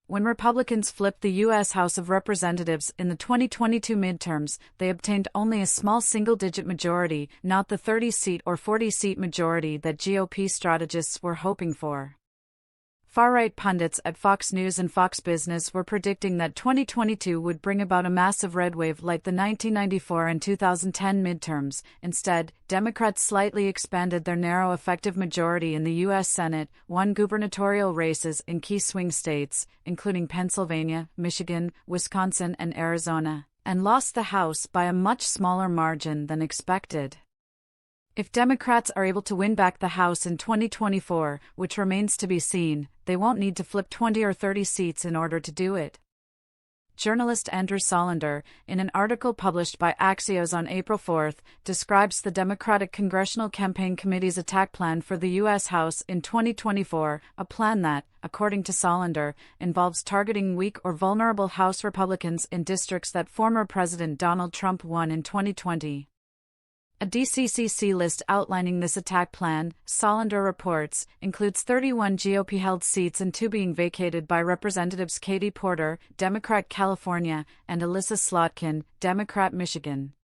When Republicans flipped the U.S. House of Representatives in the 2022 midterms, they obtained only a small single-digit majority, not the 30-seat or 40-seat majority that GOP strategists were hoping for. Far-right pundits at Fox News and Fox Business were predicting that 2022 would bring about a massive red wave like the 1994 and 2010 midterms. Instead, Democrats slightly expanded their narrow effective majority in the U.S. Senate, won gubernatorial races in key swing states, including Pennsylvania, Michigan, Wisconsin, and Arizona, and lost the House by a much smaller margin than expected. If Democrats are able to win back the House in 2024, which remains to be seen, they won't need to flip 20 or 30 seats in order to do it. Journalist Andrew Solander, in an article published by Axios on April 4, describes the Democratic Congressional Campaign Committee's attack plan for the U.S. House in 2024, a plan that, according to Solander, involves targeting weak or vulnerable House Republicans in districts that former President Donald Trump won in 2020. A DCCC list outlining this attack plan, Solander reports, includes 31 GOP-held seats and 2 being vacated by Representatives Katie Porter, Democrat California, and Alyssa Slotkin, Democrat Michigan.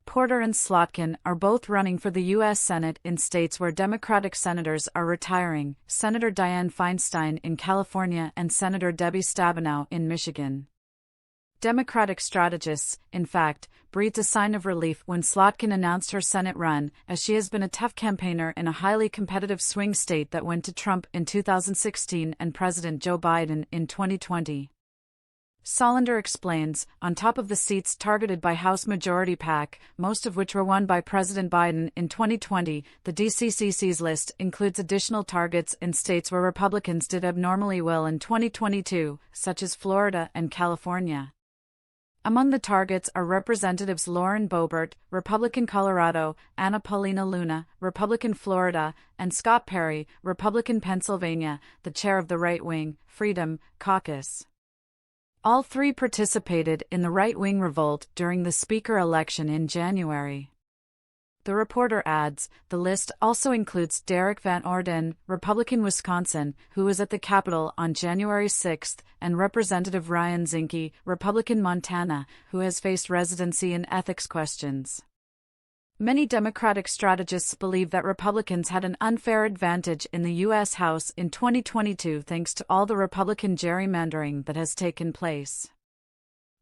Porter and Slotkin are both running for the U.S. Senate in states where Democratic senators are retiring, Senator Dianne Feinstein in California and Senator Debbie Stabenow in Michigan. Democratic strategists, in fact, breathed a sign of relief when Slotkin announced her Senate run, as she has been a tough campaigner in a highly competitive swing state that went to Trump in 2016 and President Joe Biden in 2020. Solander explains, on top of the seats targeted by House Majority PAC, most of which were won by President Biden in 2020, the DCCC's list includes additional targets in states where Republicans did abnormally well in 2022, such as Florida and California. Among the targets are Representatives Lauren Boebert, Republican Colorado, Anna Paulina Luna, Republican Florida, and Scott Perry, Republican Pennsylvania, the chair of the right-wing Freedom Caucus. All 3 participated in the right-wing revolt during the Speaker election in January. The reporter adds, the list also includes Derek Van Orden, Republican Wisconsin, who was at the Capitol on January 6, and Representative Ryan Zinke, Republican Montana, who has faced residency and ethics questions. Many Democratic strategists believe that Republicans had an unfair advantage in the U.S. House in 2022 thanks to all the Republican gerrymandering that has taken place.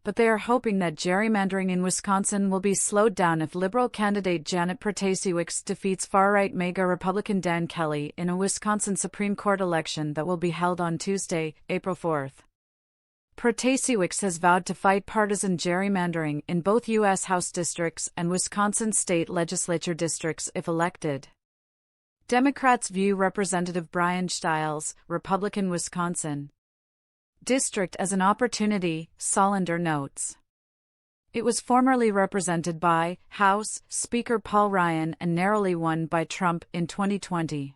But they are hoping that gerrymandering in Wisconsin will be slowed down if Liberal candidate Janet Protasiewicz defeats far-right MAGA Republican Dan Kelly in a Wisconsin Supreme Court election that will be held on Tuesday, April 4. Protasiewicz has vowed to fight partisan gerrymandering in both U.S. House districts and Wisconsin state legislature districts if elected. Democrats view Representative Brian Stiles, Republican Wisconsin district as an opportunity, Solander notes. It was formerly represented by House Speaker Paul Ryan and narrowly won by Trump in 2020.